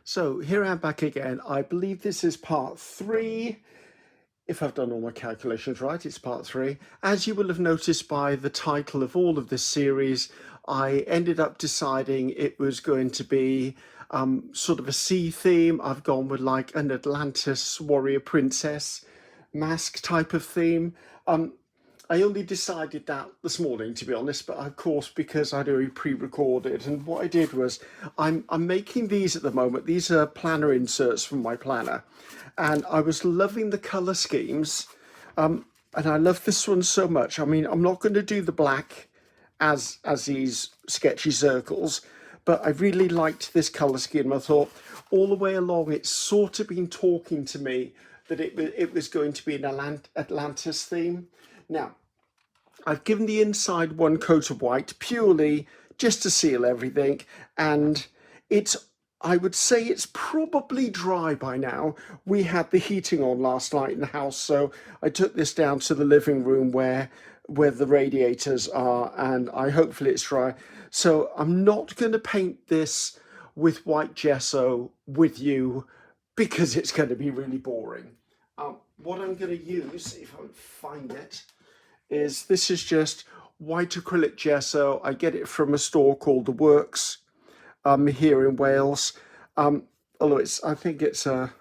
So here I'm back again. I believe this is part 3. If I've done all my calculations right, it's part 3. As you will have noticed by the title of all of this series, I ended up deciding it was going to be sort of a sea theme. I've gone with like an Atlantis Warrior Princess mask type of theme. I only decided that this morning, to be honest, but of course, because I'd already pre-recorded. And what I did was, I'm making these at the moment. These are planner inserts from my planner. And I was loving the colour schemes. And I love this one so much. I mean, I'm not going to do the black as these sketchy circles, but I really liked this colour scheme. I thought all the way along, it's sort of been talking to me that it was going to be an Atlantis theme. Now, I've given the inside one coat of white purely just to seal everything, and I would say it's probably dry by now. We had the heating on last night in the house, so I took this down to the living room where the radiators are, and hopefully it's dry. So I'm not going to paint this with white gesso with you because it's going to be really boring. What I'm going to use, if I find it, this is just white acrylic gesso. I get it from a store called The Works here in Wales. Although I think it's there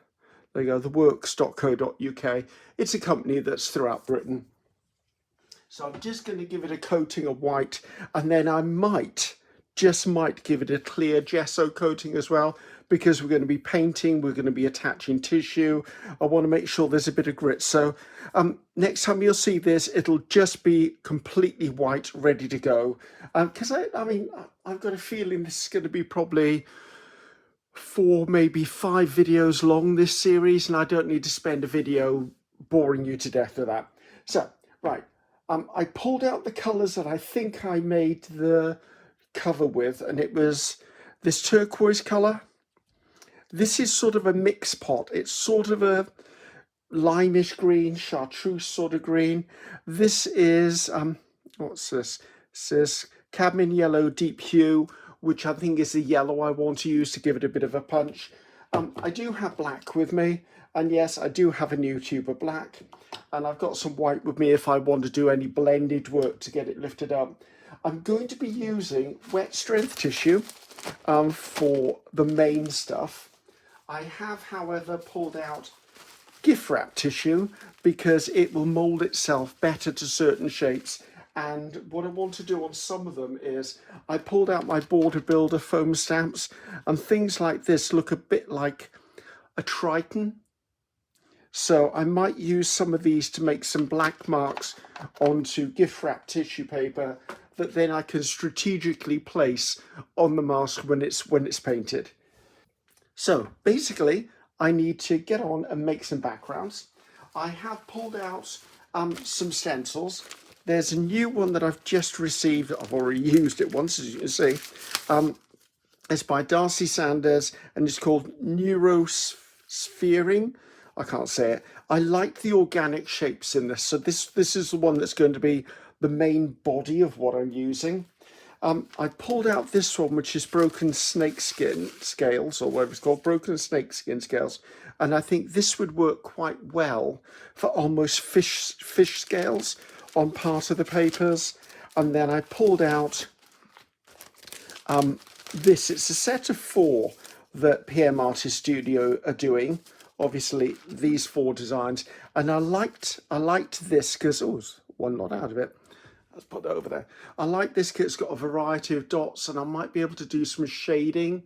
you go, theworks.co.uk. It's a company that's throughout Britain. So I'm just going to give it a coating of white, and then I just might give it a clear gesso coating as well, because we're going to be painting, we're going to be attaching tissue. I want to make sure there's a bit of grit. So next time you'll see this, it'll just be completely white, ready to go. Because I mean, I've got a feeling this is going to be probably 4, maybe 5 videos long, this series, and I don't need to spend a video boring you to death with that. So, right, I pulled out the colours that I think I made the cover with, and it was this turquoise colour. This is sort of a mix pot. It's sort of a limeish green, chartreuse sort of green. This is what's this? It says cadmium yellow deep hue, which I think is the yellow I want to use to give it a bit of a punch. I do have black with me, and yes, I do have a new tube of black, and I've got some white with me if I want to do any blended work to get it lifted up. I'm going to be using wet strength tissue for the main stuff. I have, however, pulled out gift wrap tissue because it will mold itself better to certain shapes. And what I want to do on some of them is I pulled out my Border Builder foam stamps, and things like this look a bit like a Triton. So I might use some of these to make some black marks onto gift wrap tissue paper that then I can strategically place on the mask when it's painted. So basically, I need to get on and make some backgrounds. I have pulled out some stencils. There's a new one that I've just received. I've already used it once, as you can see. It's by Darcy Sanders, and it's called Neurospheering. I can't say it. I like the organic shapes in this. So this is the one that's going to be the main body of what I'm using. I pulled out this one, which is broken snakeskin scales, or whatever it's called, broken snakeskin scales. And I think this would work quite well for almost fish scales on part of the papers. And then I pulled out this. It's a set of 4 that PM Artist Studio are doing. Obviously, these 4 designs. And I liked this because, oh, there's one not out of it. Let's put that over there. I like this because it's got a variety of dots, and I might be able to do some shading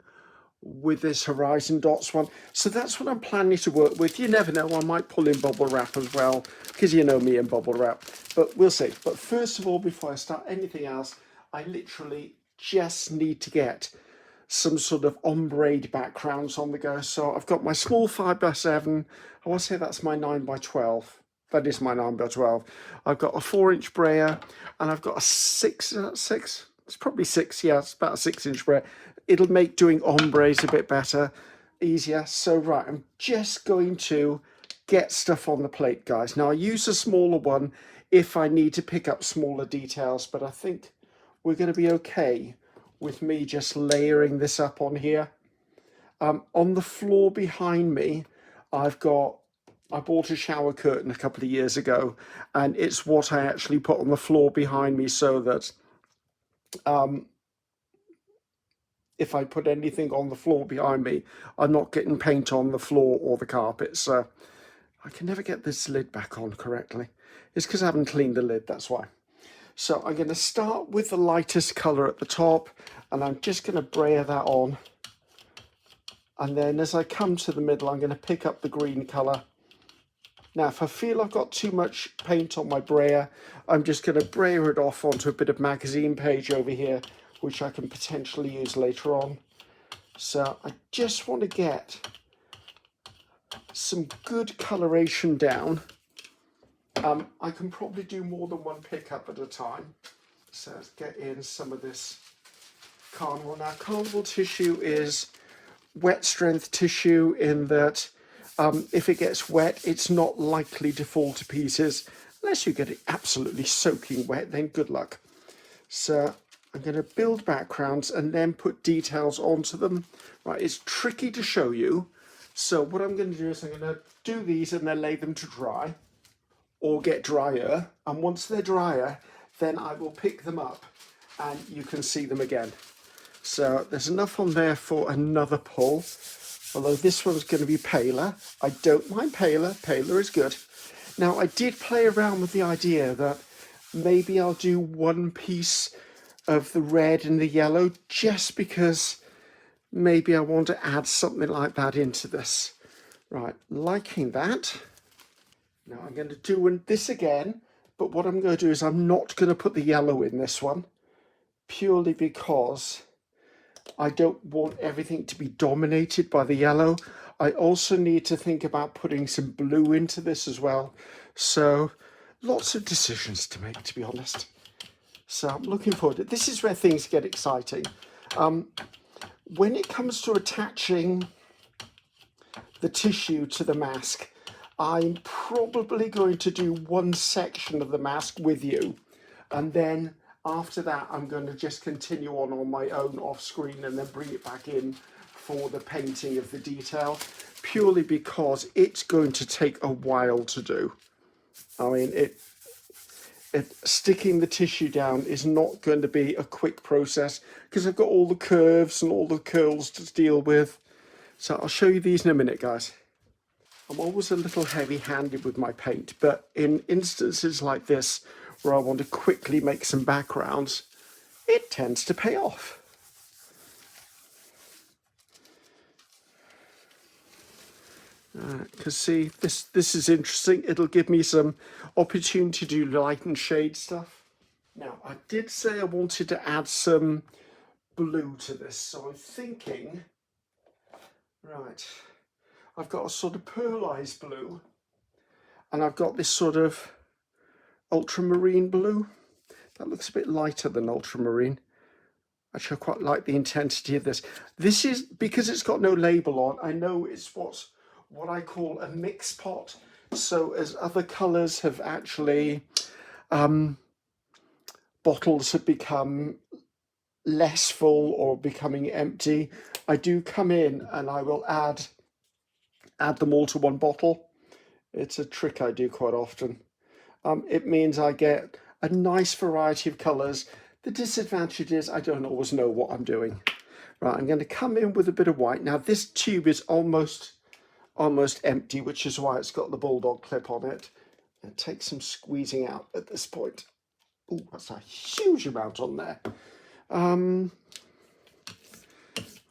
with this horizon dots one. So that's what I'm planning to work with. You never know, I might pull in bubble wrap as well, because you know me and bubble wrap. But we'll see. But first of all, before I start anything else, I literally just need to get some sort of ombre backgrounds on the go. So I've got my small 5x7. I want to say that's my 9x12. That is my 9x12. I've got a 4-inch brayer, and I've got a 6. It's probably 6. Yeah, it's about a 6-inch brayer. It'll make doing ombres a bit better, easier. So right, I'm just going to get stuff on the plate, guys. Now I use a smaller one if I need to pick up smaller details, but I think we're going to be okay with me just layering this up on here. On the floor behind me, I bought a shower curtain a couple of years ago, and it's what I actually put on the floor behind me so that if I put anything on the floor behind me, I'm not getting paint on the floor or the carpet. So I can never get this lid back on correctly. It's because I haven't cleaned the lid, that's why. So I'm going to start with the lightest colour at the top, and I'm just going to brayer that on. And then as I come to the middle, I'm going to pick up the green colour. Now, if I feel I've got too much paint on my brayer, I'm just going to brayer it off onto a bit of magazine page over here, which I can potentially use later on. So I just want to get some good coloration down. I can probably do more than one pickup at a time. So let's get in some of this carnival. Now, carnival tissue is wet strength tissue in that if it gets wet, it's not likely to fall to pieces. Unless you get it absolutely soaking wet, then good luck. So I'm going to build backgrounds and then put details onto them. Right, it's tricky to show you. So what I'm going to do is I'm going to do these and then lay them to dry or get drier. And once they're drier, then I will pick them up and you can see them again. So there's enough on there for another pull. Although this one's going to be paler. I don't mind paler. Paler is good. Now, I did play around with the idea that maybe I'll do one piece of the red and the yellow just because maybe I want to add something like that into this. Right, liking that. Now I'm going to do this again, but what I'm going to do is I'm not going to put the yellow in this one, purely because I don't want everything to be dominated by the yellow. I also need to think about putting some blue into this as well. So lots of decisions to make, to be honest. So I'm looking forward to it. This is where things get exciting. When it comes to attaching the tissue to the mask, I'm probably going to do one section of the mask with you, and then after that I'm going to just continue on my own off screen and then bring it back in for the painting of the detail, purely because it's going to take a while to do. I mean, sticking the tissue down is not going to be a quick process because I've got all the curves and all the curls to deal with. So I'll show you these in a minute, guys. I'm always a little heavy-handed with my paint, but in instances like this, where I want to quickly make some backgrounds, it tends to pay off. Because see, this is interesting. It'll give me some opportunity to do light and shade stuff. Now, I did say I wanted to add some blue to this, so I'm thinking, right, I've got a sort of pearlized blue, and I've got this sort of ultramarine blue. That looks a bit lighter than ultramarine. Actually, I quite like the intensity of this. This is, because it's got no label on, I know it's what I call a mix pot. So as other colours have actually, bottles have become less full or becoming empty, I do come in and I will add them all to one bottle. It's a trick I do quite often. It means I get a nice variety of colours. The disadvantage is I don't always know what I'm doing. Right, I'm going to come in with a bit of white. Now this tube is almost empty, which is why it's got the bulldog clip on it. And take some squeezing out at this point. Oh, that's a huge amount on there. I wonder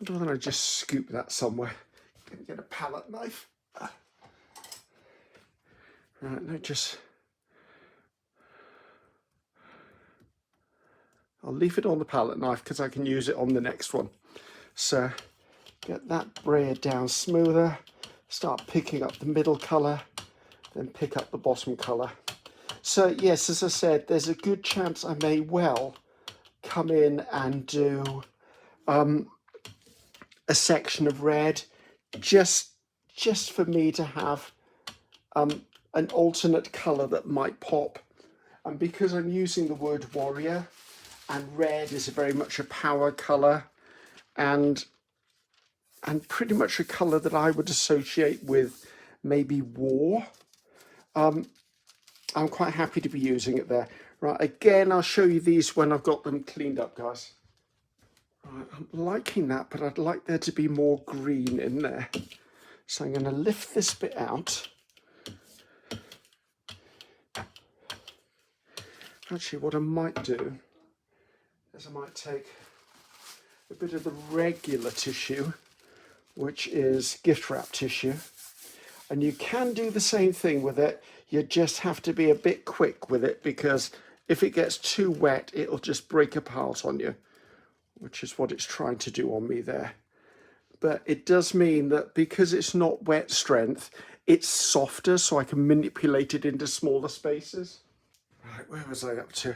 whether I just scoop that somewhere. Get a palette knife. Right, now I'll leave it on the palette knife because I can use it on the next one. So get that brayered down smoother, start picking up the middle colour, then pick up the bottom colour. So yes, as I said, there's a good chance I may well come in and do a section of red just for me to have an alternate colour that might pop. And because I'm using the word warrior, and red is very much a power colour, and and pretty much a colour that I would associate with maybe war. I'm quite happy to be using it there. Right, again, I'll show you these when I've got them cleaned up, guys. Right, I'm liking that, but I'd like there to be more green in there. So I'm going to lift this bit out. Actually, what I might do is I might take a bit of the regular tissue, which is gift wrap tissue, and you can do the same thing with it. You just have to be a bit quick with it, because if it gets too wet, it'll just break apart on you, which is what it's trying to do on me there. But it does mean that because it's not wet strength, it's softer, so I can manipulate it into smaller spaces. Right, where was I up to?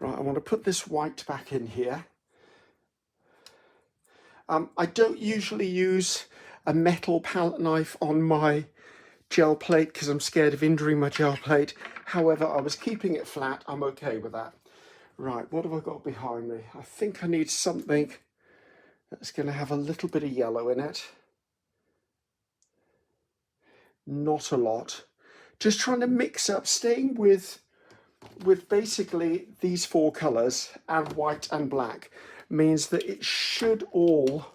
Right, I want to put this white back in here. I don't usually use a metal palette knife on my gel plate because I'm scared of injuring my gel plate. However, I was keeping it flat. I'm okay with that. Right, what have I got behind me? I think I need something that's going to have a little bit of yellow in it. Not a lot. Just trying to mix up, staying with basically these four colours, and white and black, means that it should all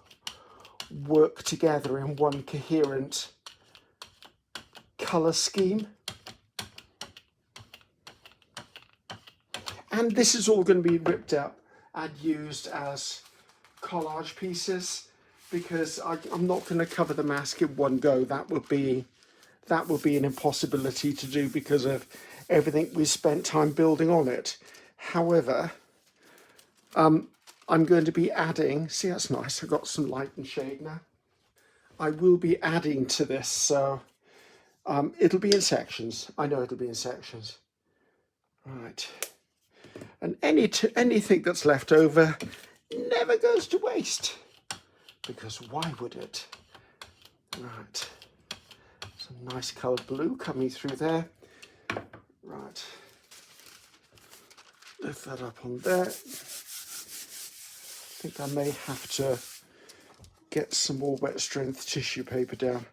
work together in one coherent colour scheme. And this is all going to be ripped up and used as collage pieces, because I'm not going to cover the mask in one go. That would be an impossibility to do because of everything we spent time building on it. However, I'm going to be adding, see, that's nice, I've got some light and shade now. I will be adding to this, so it'll be in sections. I know it'll be in sections. Right. And anything that's left over never goes to waste, because why would it? Right. Some nice coloured blue coming through there. Right. Lift that up on there. I think I may have to get some more wet strength tissue paper down.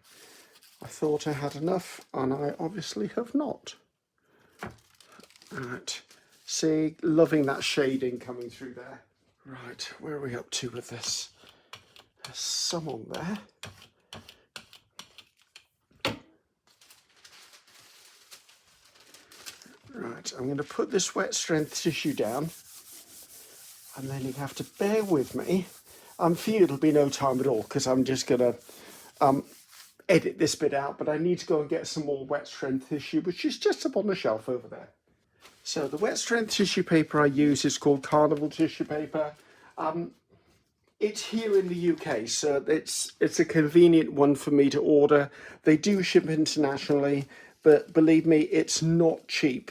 I thought I had enough, and I obviously have not. Right. See, loving that shading coming through there. Right, where are we up to with this? There's some on there. Right, I'm going to put this wet strength tissue down, and then you have to bear with me. For you it'll be no time at all, because I'm just going to edit this bit out, but I need to go and get some more wet strength tissue, which is just up on the shelf over there. So the wet strength tissue paper I use is called Carnival tissue paper. It's here in the UK, so it's a convenient one for me to order. They do ship internationally, but believe me, it's not cheap.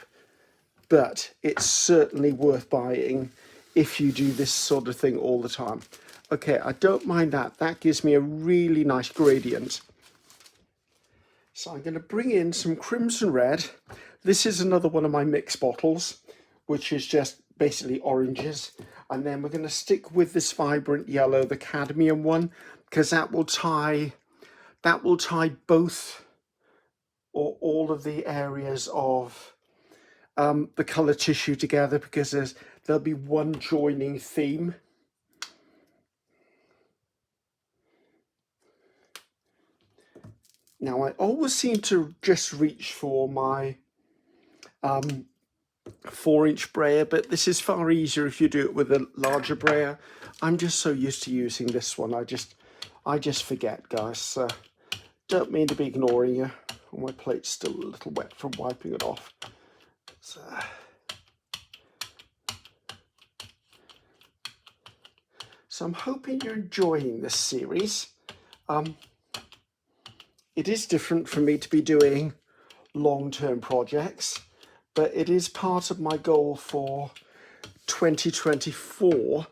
But it's certainly worth buying if you do this sort of thing all the time. Okay, I don't mind that. That gives me a really nice gradient. So I'm going to bring in some crimson red. This is another one of my mix bottles, which is just basically oranges. And then we're going to stick with this vibrant yellow, the cadmium one, because that will tie both or all of the areas of the colour tissue together, because there'll be one joining theme. Now, I always seem to just reach for my 4-inch brayer, but this is far easier if you do it with a larger brayer. I'm just so used to using this one. I just forget, guys. So don't mean to be ignoring you. My plate's still a little wet from wiping it off. So I'm hoping you're enjoying this series. It is different for me to be doing long-term projects, but it is part of my goal for 2024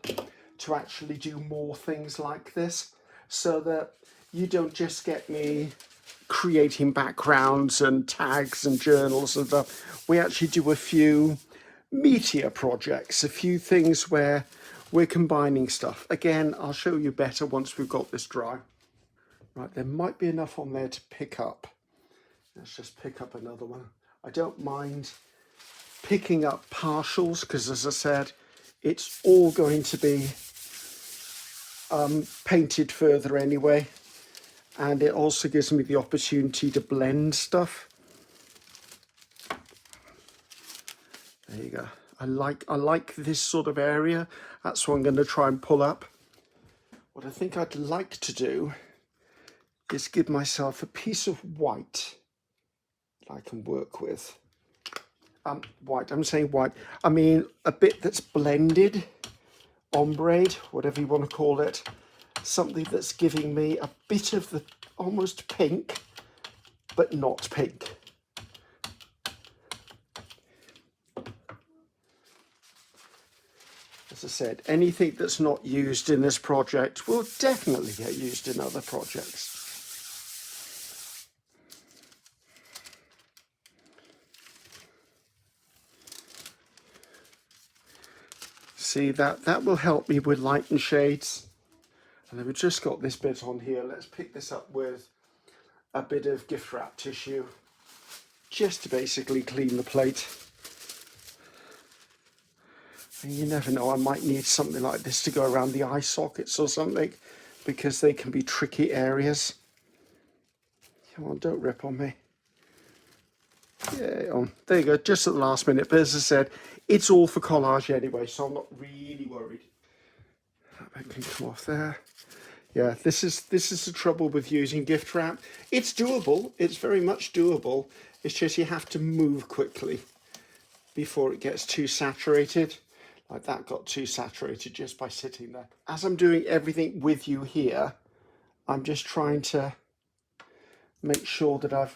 to actually do more things like this, so that you don't just get me creating backgrounds and tags and journals and stuff. We actually do a few meteor projects, a few things where we're combining stuff. Again, I'll show you better once we've got this dry. Right, there might be enough on there to pick up. Let's just pick up another one. I don't mind picking up partials because, as I said, it's all going to be painted further anyway, and it also gives me the opportunity to blend stuff. There you go. I like this sort of area. That's what I'm going to try and pull up. What I think I'd like to do is give myself a piece of white that I can work with. White, I'm saying white. I mean a bit that's blended, ombre, whatever you want to call it. Something that's giving me a bit of the almost pink, but not pink. As I said, anything that's not used in this project will definitely get used in other projects. See, that will help me with light and shades. And then we've just got this bit on here. Let's pick this up with a bit of gift wrap tissue, just to basically clean the plate. And you never know, I might need something like this to go around the eye sockets or something, because they can be tricky areas. Come on, don't rip on me. Yeah, there you go, just at the last minute. But as I said, it's all for collage anyway, so I'm not really worried. That can come off there. Yeah, this is the trouble with using gift wrap. It's doable, it's very much doable. It's just you have to move quickly before it gets too saturated. Like that got too saturated just by sitting there. As I'm doing everything with you here, I'm just trying to make sure that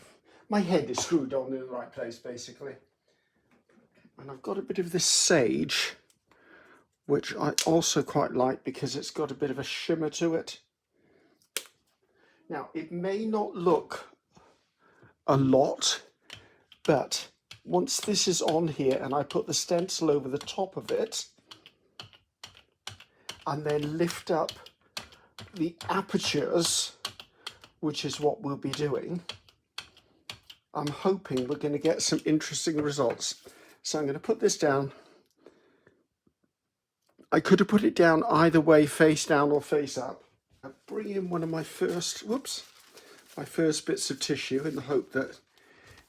my head is screwed on in the right place, basically. And I've got a bit of this sage, which I also quite like because it's got a bit of a shimmer to it. Now, it may not look a lot, but once this is on here and I put the stencil over the top of it and then lift up the apertures, which is what we'll be doing, I'm hoping we're going to get some interesting results. So I'm going to put this down. I could have put it down either way, face down or face up. I bring in one of my first bits of tissue in the hope that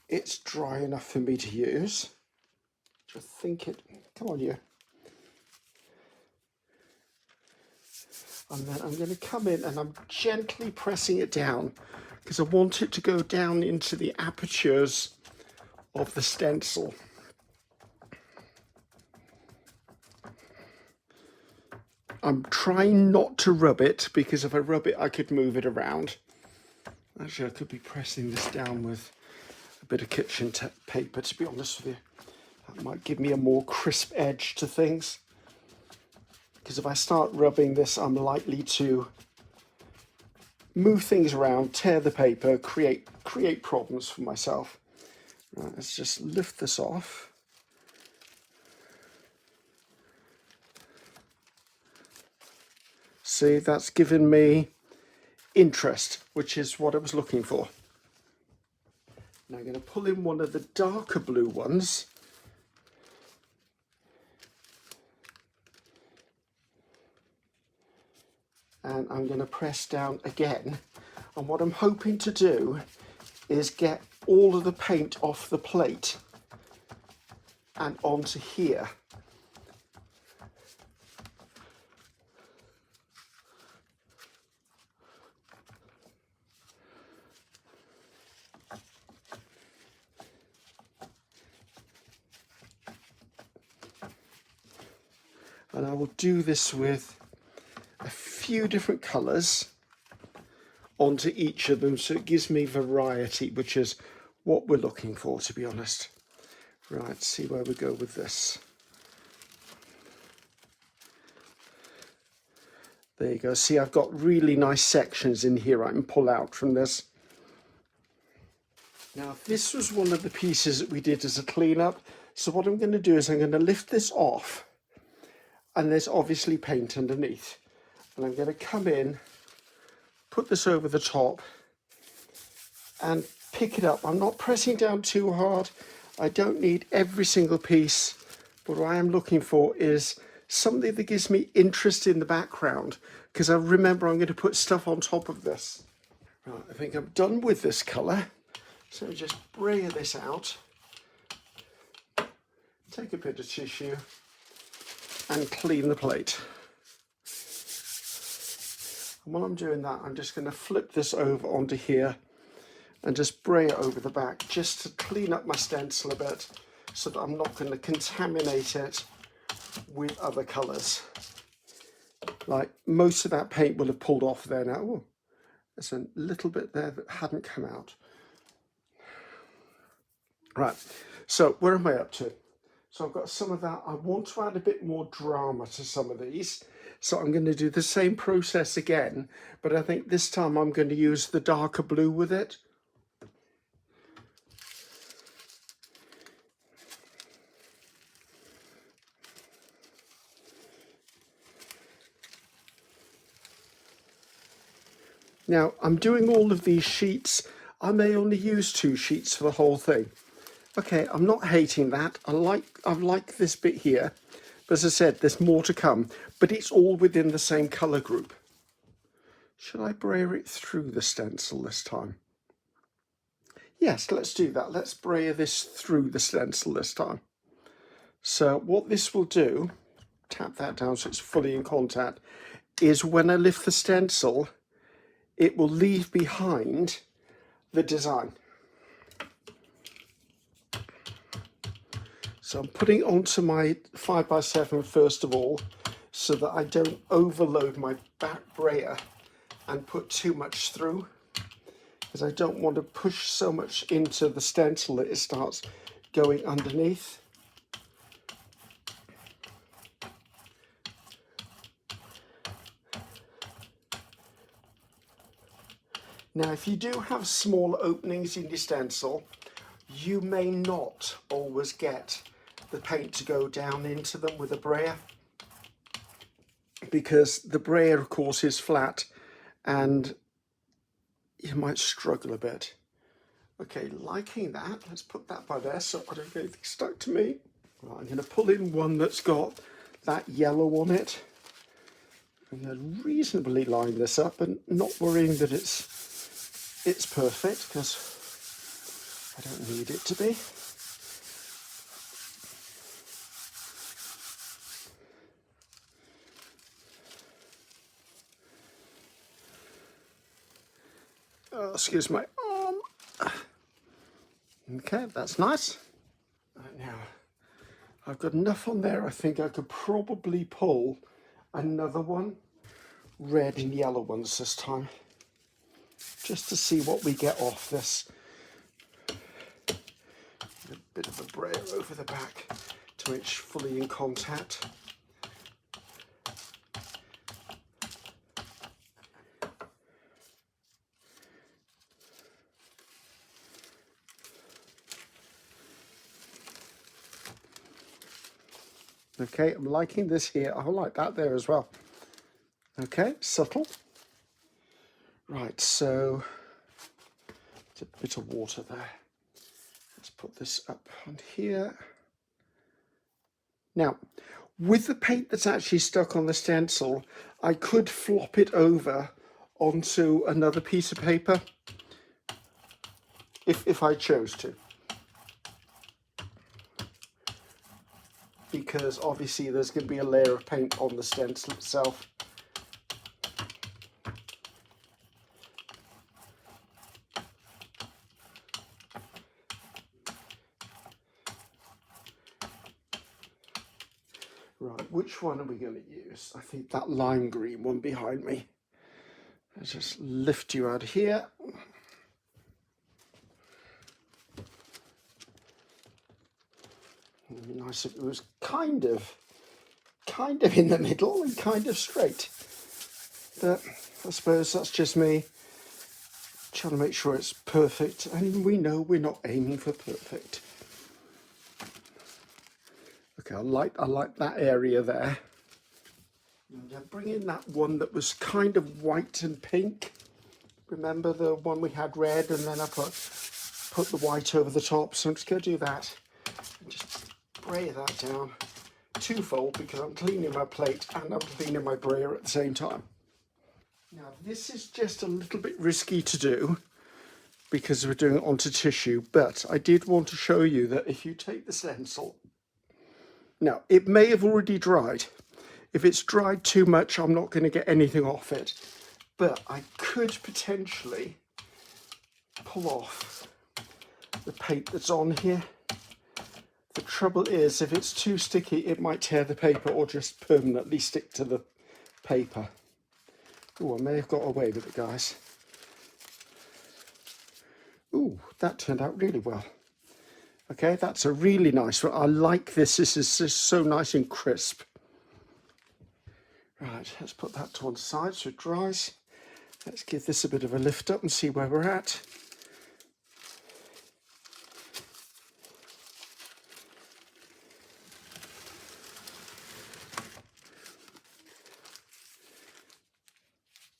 it's dry enough for me to use. I think come on you. And then I'm going to come in and I'm gently pressing it down because I want it to go down into the apertures of the stencil. I'm trying not to rub it because if I rub it, I could move it around. Actually, I could be pressing this down with a bit of kitchen paper, to be honest with you. That might give me a more crisp edge to things. Because if I start rubbing this, I'm likely to move things around, tear the paper, create problems for myself. Right, let's just lift this off. See, that's given me interest, which is what I was looking for. Now I'm going to pull in one of the darker blue ones. And I'm going to press down again. And what I'm hoping to do is get all of the paint off the plate and onto here. And I will do this with a few different colours onto each of them, so it gives me variety, which is what we're looking for, to be honest. Right, let's see where we go with this. There you go. See, I've got really nice sections in here I can pull out from this. Now, this was one of the pieces that we did as a cleanup. So what I'm going to do is I'm going to lift this off, and there's obviously paint underneath. And I'm going to come in, put this over the top and pick it up. I'm not pressing down too hard. I don't need every single piece, but what I am looking for is something that gives me interest in the background, because I remember I'm going to put stuff on top of this. Right, I think I'm done with this colour. So just brayer this out. Take a bit of tissue and clean the plate. And while I'm doing that, I'm just going to flip this over onto here and just bray it over the back, just to clean up my stencil a bit, so that I'm not going to contaminate it with other colours. Like, most of that paint will have pulled off there now. Ooh, there's a little bit there that hadn't come out. Right, so where am I up to? So I've got some of that. I want to add a bit more drama to some of these. So I'm going to do the same process again, but I think this time I'm going to use the darker blue with it. Now, I'm doing all of these sheets. I may only use 2 sheets for the whole thing. Okay, I'm not hating that. I like this bit here. But as I said, there's more to come. But it's all within the same colour group. Should I brayer it through the stencil this time? Yes, let's do that. Let's brayer this through the stencil this time. So what this will do, tap that down so it's fully in contact, is when I lift the stencil, it will leave behind the design. So I'm putting it onto my 5x7 first of all, so that I don't overload my back brayer and put too much through, because I don't want to push so much into the stencil that it starts going underneath. Now, if you do have small openings in your stencil, you may not always get the paint to go down into them with a brayer, because the brayer, of course, is flat and you might struggle a bit. Okay, liking that. Let's put that by there so I don't get anything stuck to me. Right, I'm going to pull in one that's got that yellow on it. I'm going to reasonably line this up and not worrying that it's perfect, because I don't need it to be. Oh, excuse my arm. Okay, that's nice. Right, now, I've got enough on there. I think I could probably pull another one, red and yellow ones this time, just to see what we get off this. A bit of a brayer over the back to make sure fully in contact. Okay, I'm liking this here. I like that there as well. Okay, subtle. Right, so it's a bit of water there. Let's put this up on here. Now, with the paint that's actually stuck on the stencil, I could flop it over onto another piece of paper if I chose to. Because obviously there's going to be a layer of paint on the stencil itself. Right, which one are we going to use? I think that lime green one behind me. Let's just lift you out of here. It'd be nice if it was kind of in the middle and kind of straight. But I suppose that's just me trying to make sure it's perfect, and we know we're not aiming for perfect. Okay, I like that area there. And bring in that one that was kind of white and pink. Remember the one we had red, and then I put the white over the top. So I'm just going to do that and just spray that down twofold, because I'm cleaning my plate and I'm cleaning my brayer at the same time. Now this is just a little bit risky to do because we're doing it onto tissue, but I did want to show you that if you take the stencil, now it may have already dried. If it's dried too much, I'm not going to get anything off it, but I could potentially pull off the paint that's on here. The trouble is, if it's too sticky, it might tear the paper or just permanently stick to the paper. Oh, I may have got away with it, guys. Ooh, that turned out really well. Okay, that's a really nice one. I like this. This is just so nice and crisp. Right, let's put that to one side so it dries. Let's give this a bit of a lift up and see where we're at.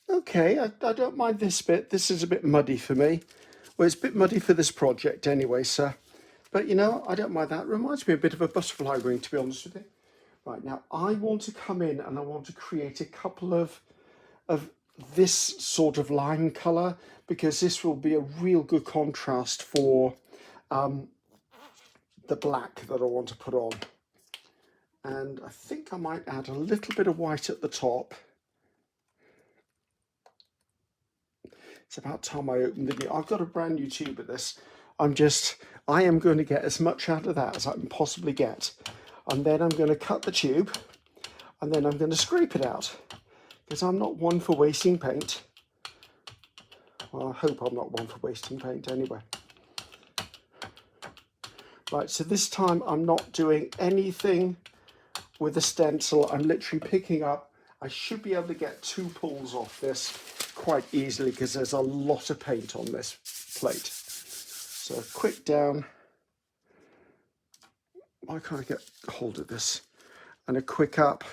Okay, I don't mind this bit. This is a bit muddy for me. Well, it's a bit muddy for this project anyway, sir. But you know, I don't mind that. It reminds me a bit of a butterfly ring, to be honest with you. Right, now I want to come in and I want to create a couple of this sort of lime colour, because this will be a real good contrast for the black that I want to put on. And I think I might add a little bit of white at the top. It's about time I opened the new. I've got a brand new tube of this. I am going to get as much out of that as I can possibly get. And then I'm going to cut the tube and then I'm going to scrape it out, because I'm not one for wasting paint. Well, I hope I'm not one for wasting paint anyway. Right, so this time I'm not doing anything with the stencil. I'm literally picking up. I should be able to get 2 pulls off this quite easily, because there's a lot of paint on this plate. So a quick down. Why can't I get hold of this? And a quick up.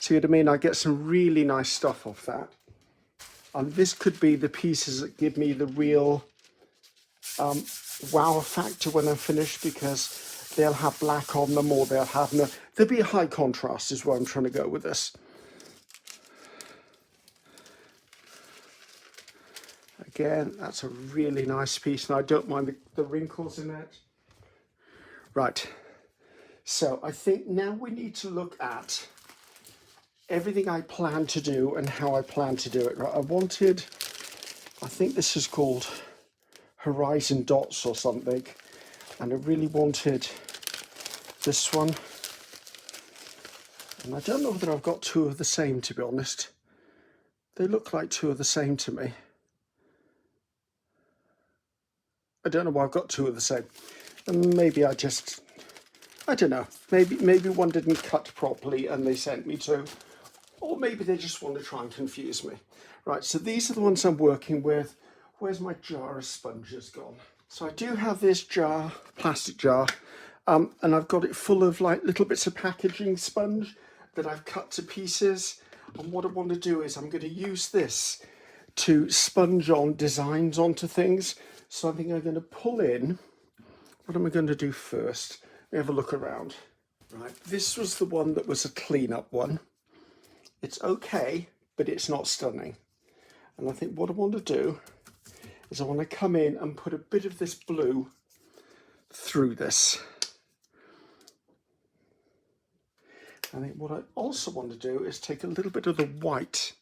See what I mean? I get some really nice stuff off that. And this could be the pieces that give me the real wow factor when I'm finished, because they'll have black on them, or there'll be a high contrast is where I'm trying to go with this. Again, that's a really nice piece, and I don't mind the wrinkles in it. Right, so I think now we need to look at everything I plan to do and how I plan to do it. Right, I think this is called Horizon Dots or something, and I really wanted this one. And I don't know whether I've got 2 of the same, to be honest. They look like 2 of the same to me. I don't know why I've got 2 of the same. And maybe I don't know. Maybe one didn't cut properly and they sent me 2. Or maybe they just want to try and confuse me. Right, so these are the ones I'm working with. Where's my jar of sponges gone? So I do have this jar, plastic jar, and I've got it full of like little bits of packaging sponge that I've cut to pieces. And what I want to do is I'm going to use this to sponge on designs onto things. So I think I'm going to pull in. What am I going to do first? Let me have a look around. Right, this was the one that was a clean-up one. It's okay, but it's not stunning. And I think what I want to do is I want to come in and put a bit of this blue through this. I think what I also want to do is take a little bit of the white,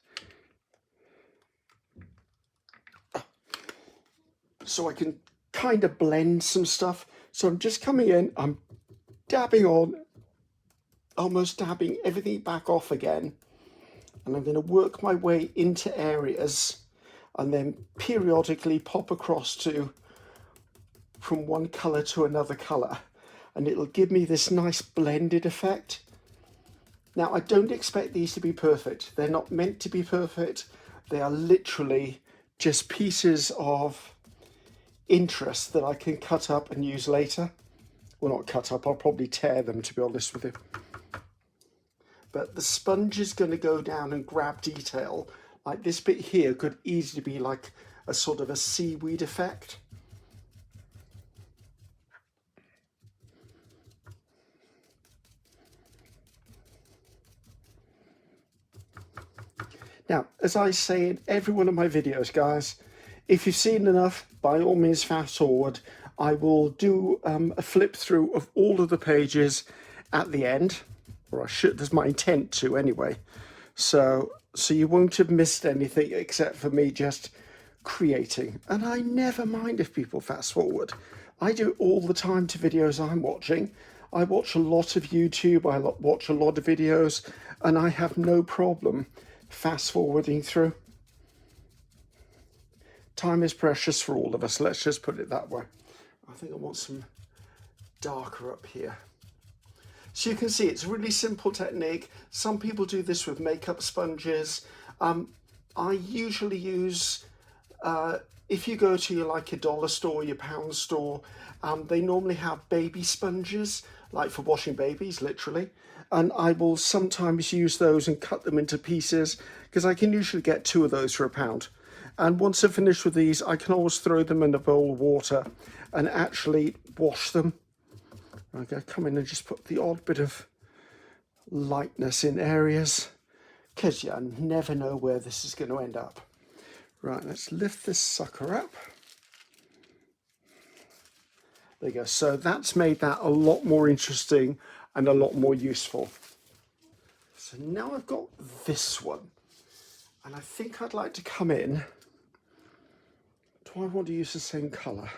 so I can kind of blend some stuff. So I'm just coming in, I'm dabbing on, almost dabbing everything back off again. And I'm going to work my way into areas and then periodically pop across from one colour to another colour. And it'll give me this nice blended effect. Now, I don't expect these to be perfect. They're not meant to be perfect. They are literally just pieces of interest that I can cut up and use later. Well, not cut up, I'll probably tear them, to be honest with you. But the sponge is going to go down and grab detail Like this bit here could easily be like a sort of a seaweed effect. Now, as I say in every one of my videos, guys, if you've seen enough, by all means fast forward. I will do a flip through of all of the pages at the end, or I should, there's my intent to anyway. So you won't have missed anything except for me just creating. And I never mind if people fast forward. I do it all the time to videos I'm watching. I watch a lot of YouTube, I watch a lot of videos, and I have no problem fast forwarding through. Time is precious for all of us, let's just put it that way. I think I want some darker up here. So you can see it's a really simple technique. Some people do this with makeup sponges. I usually use, if you go to your dollar store, your pound store, they normally have baby sponges, like for washing babies, literally. And I will sometimes use those and cut them into pieces, because I can usually get 2 of those for £1. And once I've finished with these, I can always throw them in a bowl of water and actually wash them. Okay, come in and just put the odd bit of lightness in areas, because you never know where this is going to end up. Right, let's lift this sucker up. There you go. So that's made that a lot more interesting and a lot more useful. So now I've got this one, and I think I'd like to come in. Do I want to use the same colour?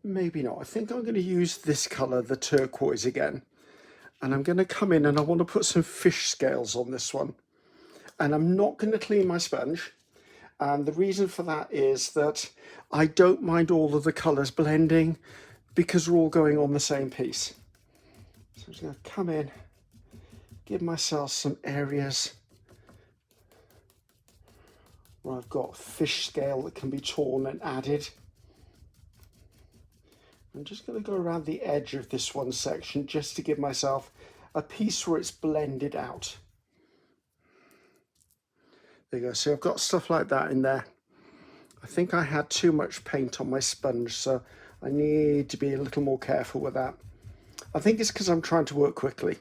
Maybe not. I think I'm going to use this colour, the turquoise again. And I'm going to come in and I want to put some fish scales on this one. And I'm not going to clean my sponge. And the reason for that is that I don't mind all of the colours blending because we're all going on the same piece. So I'm just going to come in, give myself some areas where I've got fish scale that can be torn and added. I'm just going to go around the edge of this one section just to give myself a piece where it's blended out. There you go. So I've got stuff like that in there. I think I had too much paint on my sponge, so I need to be a little more careful with that. I think it's because I'm trying to work quickly.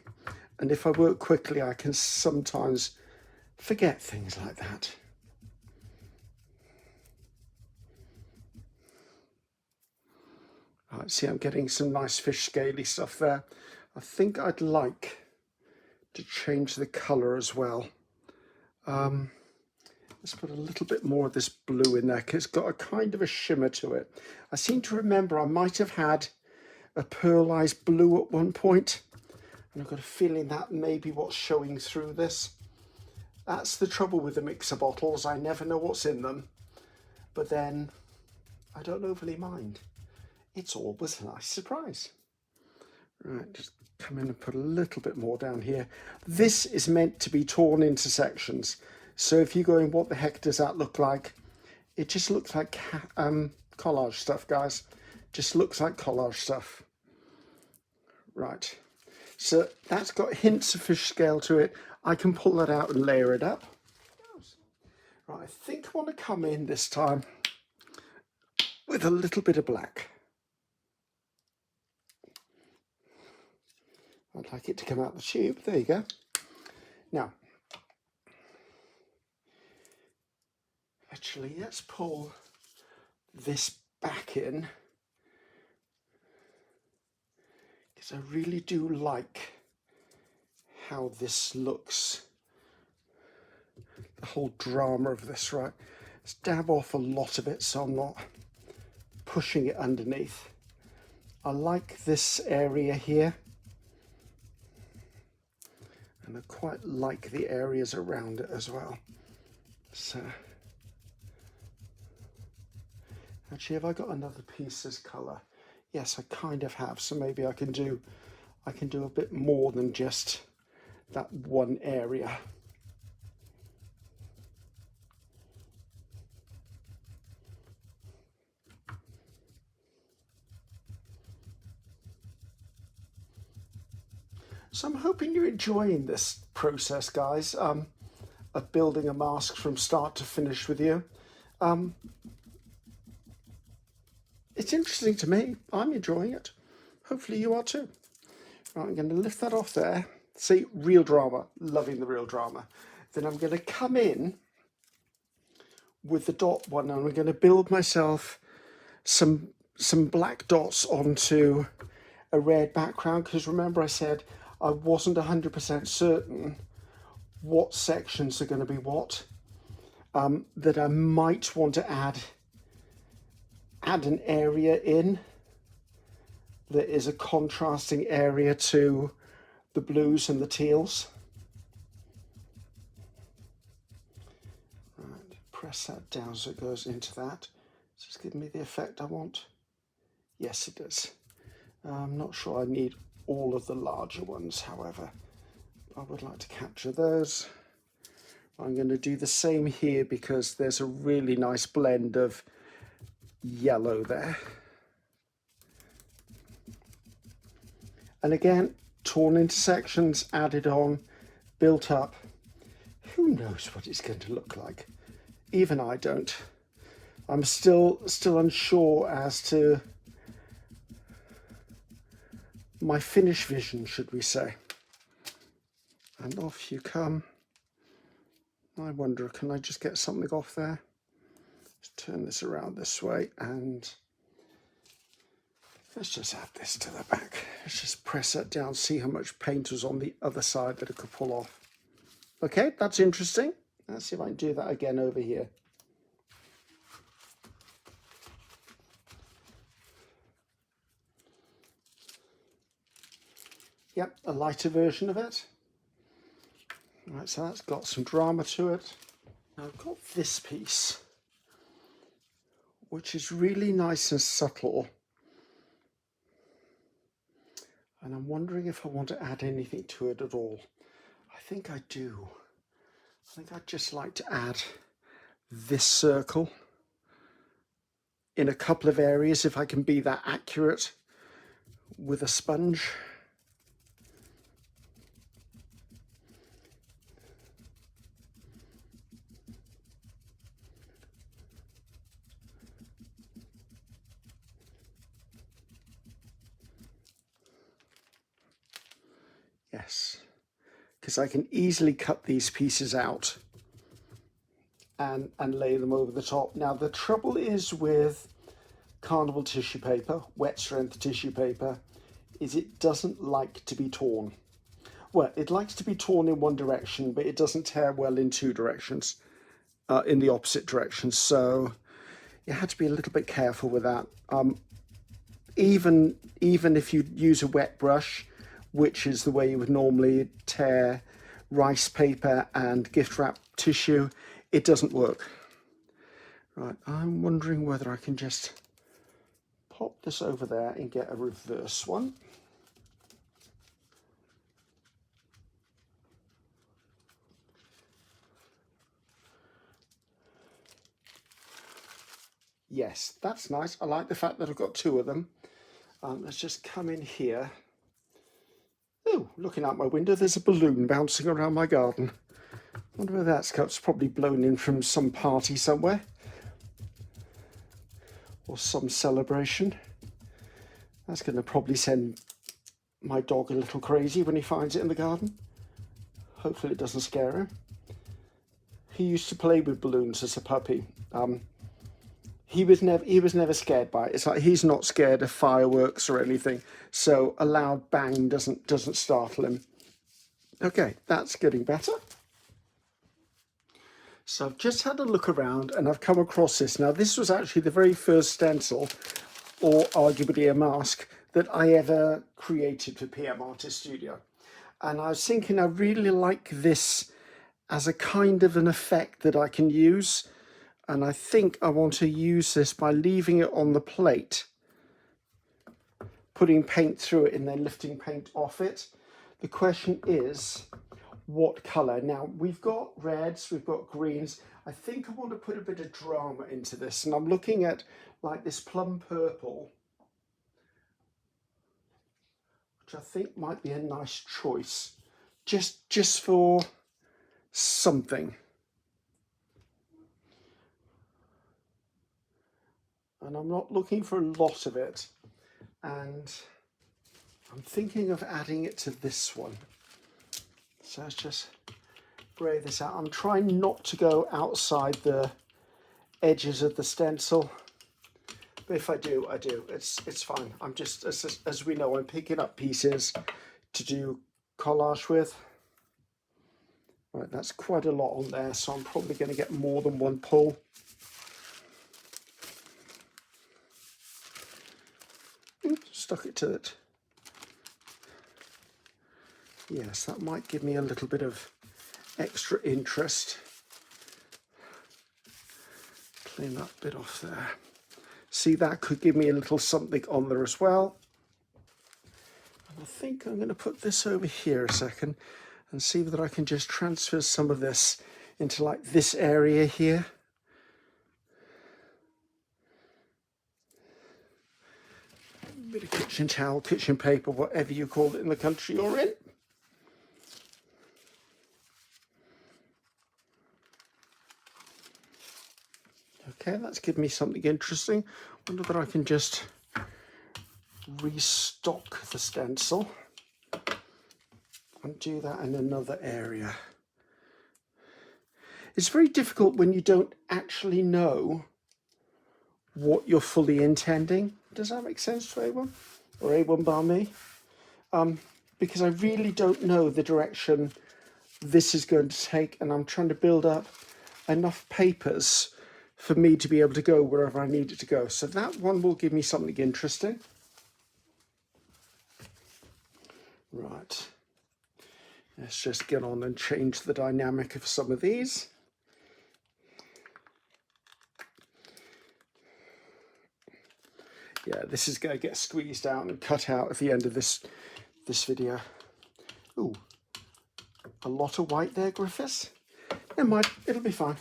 And if I work quickly, I can sometimes forget things like that. Right, see, I'm getting some nice fish scaly stuff there. I think I'd like to change the colour as well. Let's put a little bit more of this blue in there, because it's got a kind of a shimmer to it. I seem to remember I might have had a pearlized blue at one point, and I've got a feeling that may be what's showing through this. That's the trouble with the mixer bottles. I never know what's in them, but then I don't overly mind. It's always a nice surprise. Right, just come in and put a little bit more down here. This is meant to be torn into sections. So if you're going, what the heck does that look like? It just looks like collage stuff, guys. Just looks like collage stuff. Right, so that's got hints of fish scale to it. I can pull that out and layer it up. Right, I think I want to come in this time with a little bit of black. I'd like it to come out the tube. There you go. Now, actually, let's pull this back in, because I really do like how this looks. The whole drama of this, right? Let's dab off a lot of it so I'm not pushing it underneath. I like this area here. And I quite like the areas around it as well. So, actually, have I got another piece this colour? Yes, I kind of have. So maybe I can do a bit more than just that one area. So I'm hoping you're enjoying this process, guys. of building a mask from start to finish with you. It's interesting to me. I'm enjoying it. Hopefully you are too. Right, I'm going to lift that off there. See, real drama. Loving the real drama. Then I'm going to come in with the dot one, and I'm going to build myself some black dots onto a red background, because remember I said I wasn't 100% certain what sections are going to be what, that I might want to add an area in that is a contrasting area to the blues and the teals. Right, press that down so it goes into that. Does this give me the effect I want? Yes, it does. I'm not sure I need all of the larger ones, however. I would like to capture those. I'm going to do the same here because there's a really nice blend of yellow there. And again, torn into sections, added on, built up. Who knows what it's going to look like? Even I don't. I'm still unsure as to my finish vision, should we say. And off you come. I wonder, can I just get something off there? Let's turn this around this way, and let's just add this to the back. Let's just press that down, see how much paint was on the other side that it could pull off. Okay, that's interesting. Let's see if I can do that again over here. Yep, a lighter version of it. Right, so that's got some drama to it. Now I've got this piece, which is really nice and subtle. And I'm wondering if I want to add anything to it at all. I think I do. I think I'd just like to add this circle in a couple of areas, if I can be that accurate with a sponge. Yes, because I can easily cut these pieces out and lay them over the top. Now the trouble is with carnival tissue paper, wet strength tissue paper, is it doesn't like to be torn. Well, it likes to be torn in one direction, but it doesn't tear well in two directions, in the opposite direction. So you have to be a little bit careful with that. Even if you use a wet brush, which is the way you would normally tear rice paper and gift wrap tissue, it doesn't work. Right, I'm wondering whether I can just pop this over there and get a reverse one. Yes, that's nice. I like the fact that I've got two of them. Let's just come in here. Oh, looking out my window, there's a balloon bouncing around my garden. I wonder where that's come. It's probably blown in from some party somewhere, or some celebration. That's going to probably send my dog a little crazy when he finds it in the garden. Hopefully it doesn't scare him. He used to play with balloons as a puppy. He was never scared by it. It's like he's not scared of fireworks or anything, so a loud bang doesn't startle him. Okay, that's getting better. So I've just had a look around and I've come across this. Now this was actually the very first stencil, or arguably a mask, that I ever created for PM Artist Studio. And I was thinking I really like this as a kind of an effect that I can use. And I think I want to use this by leaving it on the plate, putting paint through it and then lifting paint off it. The question is, what colour? Now, we've got reds, we've got greens. I think I want to put a bit of drama into this. And I'm looking at like this plum purple, which I think might be a nice choice, just for something. And I'm not looking for a lot of it. And I'm thinking of adding it to this one. So let's just grey this out. I'm trying not to go outside the edges of the stencil. But if I do, I do. It's fine. I'm just, as we know, I'm picking up pieces to do collage with. Right, that's quite a lot on there, so I'm probably going to get more than one pull. Stuck it to it. Yes, that might give me a little bit of extra interest. Clean that bit off there. See, that could give me a little something on there as well. And I think I'm going to put this over here a second and see whether I can just transfer some of this into like this area here. A bit of kitchen towel, kitchen paper, whatever you call it in the country you're in. Okay, that's given me something interesting. I wonder whether I can just restock the stencil and do that in another area. It's very difficult when you don't actually know what you're fully intending. Does that make sense to anyone? Or anyone by me? Because I really don't know the direction this is going to take, and I'm trying to build up enough papers for me to be able to go wherever I need it to go. So that one will give me something interesting. Right. Let's just get on and change the dynamic of some of these. Yeah, this is going to get squeezed out and cut out at the end of this video. Ooh, a lot of white there, Griffiths. Never mind, it'll be fine.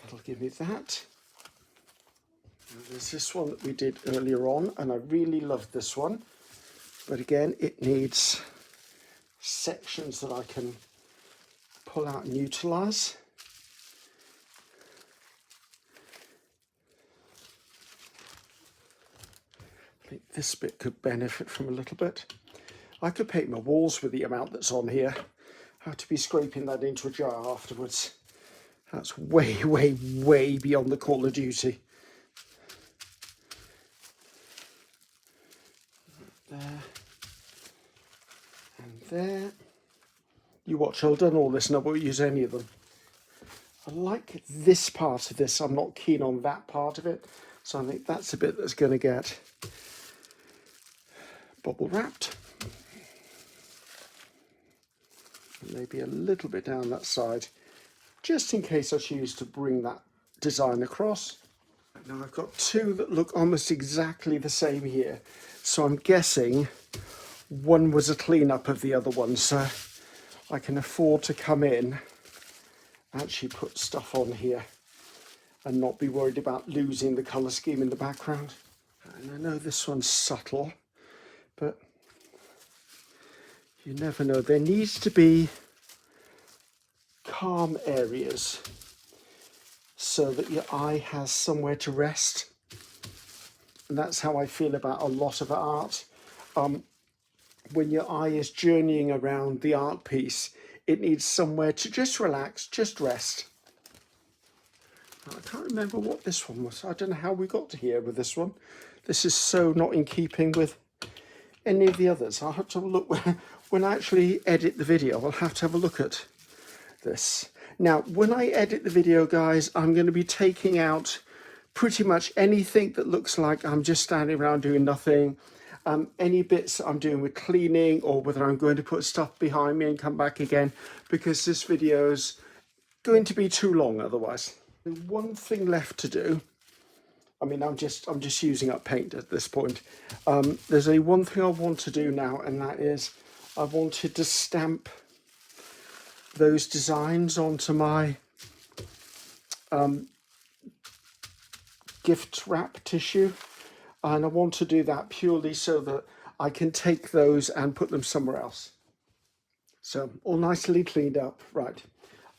That'll give me that. There's this one that we did earlier on, and I really love this one. But again, it needs sections that I can pull out and utilise. I think this bit could benefit from a little bit. I could paint my walls with the amount that's on here. I have to be scraping that into a jar afterwards. That's way, way, way beyond the call of duty. There. And there. You watch, I've done all this and I won't use any of them. I like this part of this. I'm not keen on that part of it. So I think that's a bit that's going to get bubble wrapped. Maybe a little bit down that side, just in case I choose to bring that design across. Now I've got two that look almost exactly the same here. So I'm guessing one was a clean-up of the other one. So I can afford to come in, actually put stuff on here and not be worried about losing the colour scheme in the background. And I know this one's subtle, but you never know. There needs to be calm areas so that your eye has somewhere to rest. And that's how I feel about a lot of art. When your eye is journeying around the art piece, it needs somewhere to just relax, just rest. I can't remember what this one was. I don't know how we got to here with this one. This is so not in keeping with any of the others. I'll have to look when I actually edit the video. I'll have to have a look at this. Now, when I edit the video, guys, I'm going to be taking out pretty much anything that looks like I'm just standing around doing nothing. Any bits I'm doing with cleaning, or whether I'm going to put stuff behind me and come back again, because this video's going to be too long otherwise. One thing left to do. I mean, I'm just using up paint at this point. There's only one thing I want to do now, and that is I wanted to stamp those designs onto my gift wrap tissue, and I want to do that purely so that I can take those and put them somewhere else. So all nicely cleaned up. Right,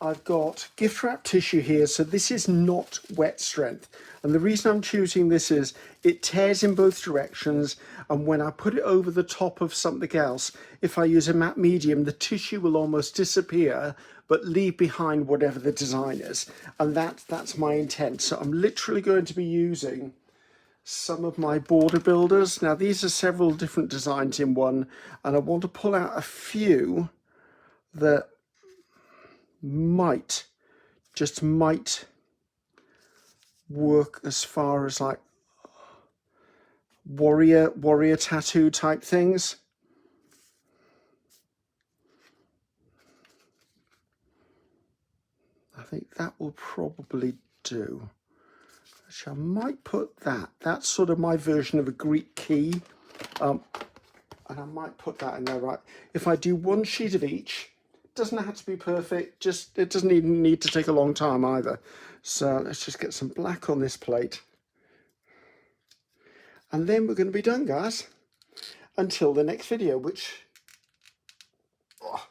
I've got gift wrap tissue here, so this is not wet strength, and the reason I'm choosing this is it tears in both directions, and when I put it over the top of something else, if I use a matte medium, the tissue will almost disappear but leave behind whatever the design is, and that's my intent. So I'm literally going to be using some of my border builders. Now these are several different designs in one, and I want to pull out a few that might work as far as like warrior tattoo type things. I think that will probably do. Which I might put that. That's sort of my version of a Greek key. And I might put that in there, right? If I do one sheet of each, it doesn't have to be perfect, it doesn't even need to take a long time either. So let's just get some black on this plate. And then we're going to be done, guys, until the next video, which, oh,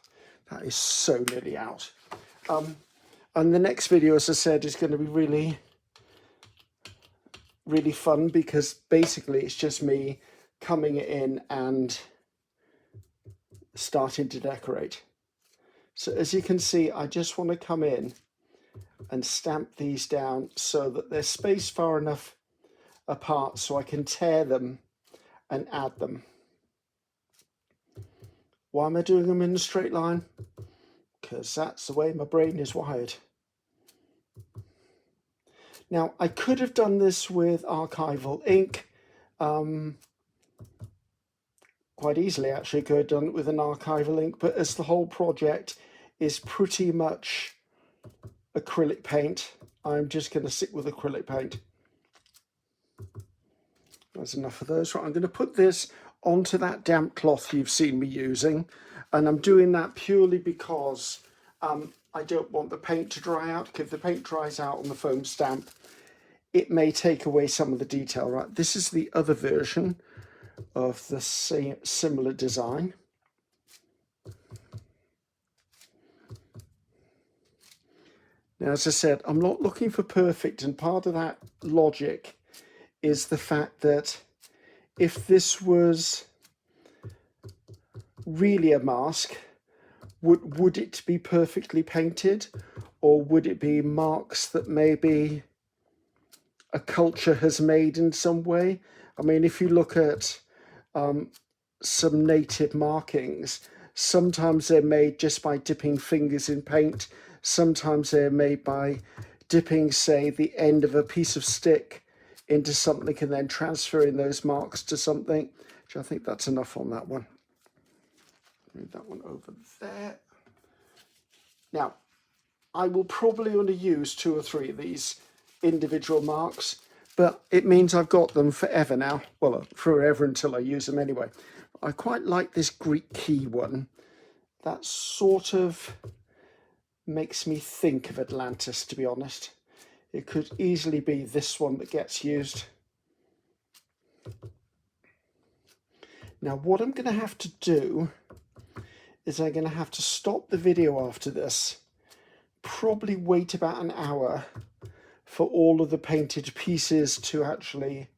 that is so nearly out. And the next video, as I said, is going to be really, really fun, because basically it's just me coming in and starting to decorate. So as you can see, I just want to come in and stamp these down so that they're spaced far enough apart so I can tear them and add them. Why am I doing them in a straight line? Because that's the way my brain is wired. Now, I could have done this with archival ink. Quite easily, actually, could have done it with an archival ink, but as the whole project is pretty much acrylic paint, I'm just going to stick with acrylic paint. There's enough of those. Right, I'm going to put this onto that damp cloth you've seen me using, and I'm doing that purely because I don't want the paint to dry out. If the paint dries out on the foam stamp, it may take away some of the detail. Right, this is the other version of the same similar design. Now, as I said, I'm not looking for perfect, and part of that logic is the fact that if this was really a mask, would it be perfectly painted, or would it be marks that maybe a culture has made in some way? I mean, if you look at some native markings, sometimes they're made just by dipping fingers in paint. Sometimes they're made by dipping, say, the end of a piece of stick into something and then transferring those marks to something. Which I think that's enough on that one. Move that one over there. Now, I will probably only use 2 or 3 of these individual marks, but it means I've got them forever now. Well, forever until I use them anyway. I quite like this Greek key one. That sort of makes me think of Atlantis, to be honest. It could easily be this one that gets used. Now, what I'm going to have to do is I'm going to have to stop the video after this, probably wait about an hour for all of the painted pieces to actually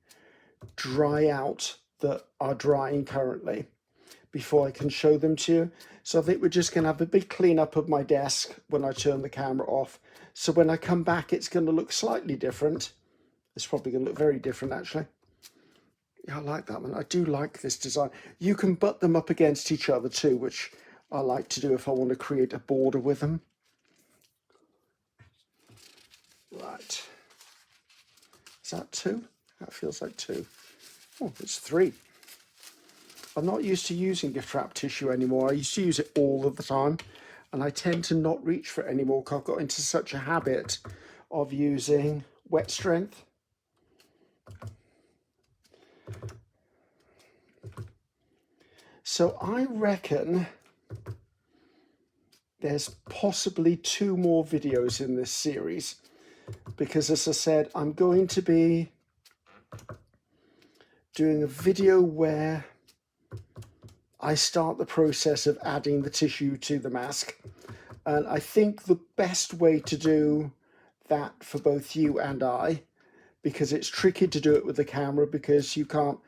dry out that are drying currently before I can show them to you. So I think we're just going to have a big clean up of my desk when I turn the camera off. So when I come back, it's going to look slightly different. It's probably going to look very different, actually. Yeah, I like that one. I do like this design. You can butt them up against each other too, which I like to do if I want to create a border with them. Right. Is that 2? That feels like 2. Oh, it's 3. I'm not used to using gift wrap tissue anymore. I used to use it all of the time, and I tend to not reach for it anymore because I've got into such a habit of using wet strength. So I reckon there's possibly 2 more videos in this series, because as I said, I'm going to be doing a video where I start the process of adding the tissue to the mask. And I think the best way to do that for both you and I, because it's tricky to do it with the camera because you can't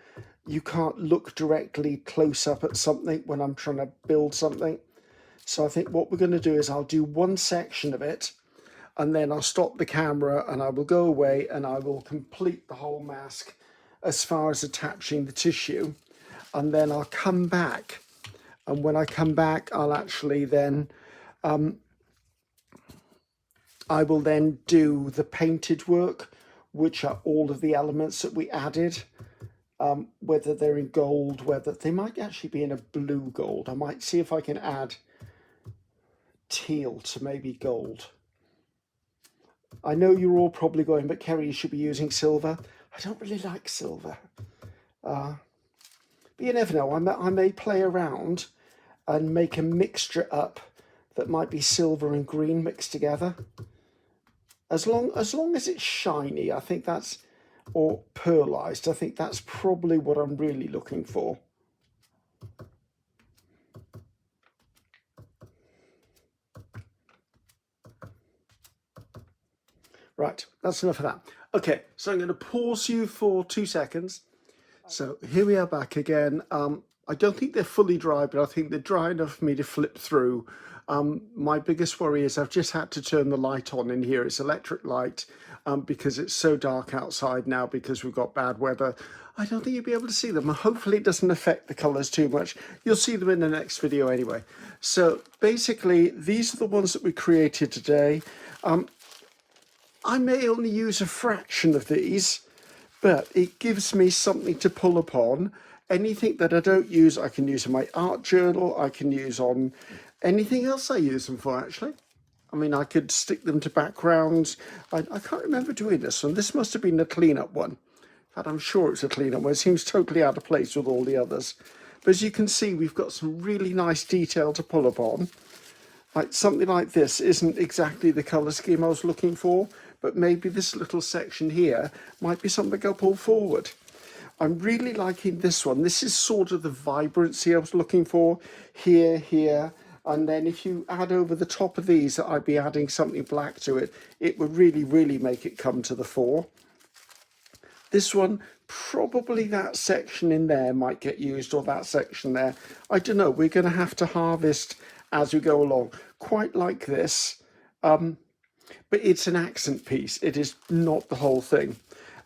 look directly close up at something when I'm trying to build something. So I think what we're going to do is I'll do one section of it, and then I'll stop the camera and I will go away and I will complete the whole mask as far as attaching the tissue. And then I'll come back. And when I come back, I'll actually then, I will then do the painted work, which are all of the elements that we added, whether they're in gold, whether they might actually be in a blue gold. I might see if I can add teal to maybe gold. I know you're all probably going, but Ceri, you should be using silver. I don't really like silver. But you never know. I may play around and make a mixture up that might be silver and green mixed together. As long as it's shiny, I think that's, or pearlized, I think that's probably what I'm really looking for. Right, that's enough of that. Okay, so I'm going to pause you for 2 seconds. So here we are back again. I don't think they're fully dry, but I think they're dry enough for me to flip through. My biggest worry is I've just had to turn the light on in here. It's electric light because it's so dark outside now because we've got bad weather. I don't think you'll be able to see them. Hopefully it doesn't affect the colours too much. You'll see them in the next video anyway. So basically, these are the ones that we created today. I may only use a fraction of these, but it gives me something to pull upon. Anything that I don't use, I can use in my art journal. I can use on anything else I use them for, actually. I mean, I could stick them to backgrounds. I can't remember doing this one. This must have been a cleanup one. In fact, I'm sure it's a cleanup one. It seems totally out of place with all the others. But as you can see, we've got some really nice detail to pull upon. Like something like this isn't exactly the colour scheme I was looking for, but maybe this little section here might be something I'll pull forward. I'm really liking this one. This is sort of the vibrancy I was looking for here, here. And then if you add over the top of these, I'd be adding something black to it. It would really, really make it come to the fore. This one, probably that section in there might get used, or that section there. I don't know. We're going to have to harvest as we go along. Quite like this. But it's an accent piece. It is not the whole thing.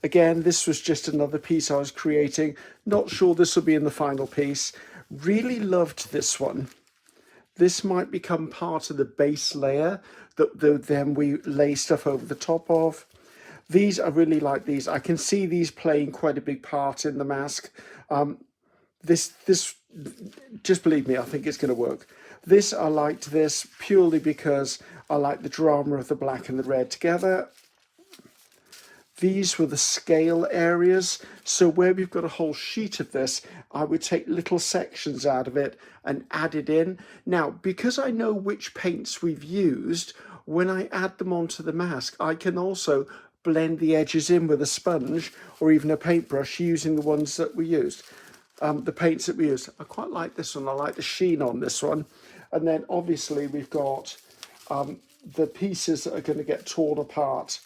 Again, this was just another piece I was creating. Not sure this will be in the final piece. Really loved this one. This might become part of the base layer that then we lay stuff over the top of. These, I really like these. I can see these playing quite a big part in the mask. This, just believe me, I think it's going to work. This, I liked this purely because I like the drama of the black and the red together. These were the scale areas. So where we've got a whole sheet of this, I would take little sections out of it and add it in. Now, because I know which paints we've used, when I add them onto the mask, I can also blend the edges in with a sponge or even a paintbrush using the ones that we used. The paints that we used. I quite like this one. I like the sheen on this one. And then obviously we've got the pieces that are going to get torn apart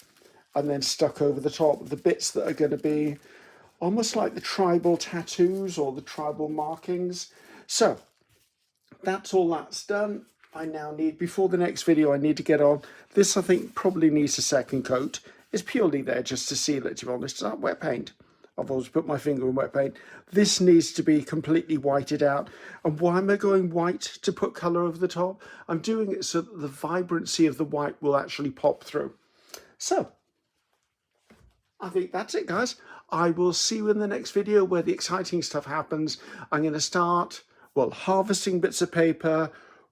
and then stuck over the top, the bits that are going to be almost like the tribal tattoos or the tribal markings. So that's all that's done. I now need, before the next video, I need to get on. This, I think, probably needs a second coat. It's purely there just to seal it, to be honest. It's not wet paint. I've always put my finger in wet paint. This needs to be completely whited out. And why am I going white to put colour over the top? I'm doing it so that the vibrancy of the white will actually pop through. So, I think that's it, guys. I will see you in the next video where the exciting stuff happens. I'm going to start, well, harvesting bits of paper,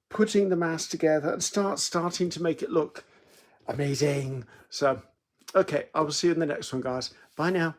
putting the mask together, and starting to make it look amazing. So, okay, I will see you in the next one, guys. Bye now.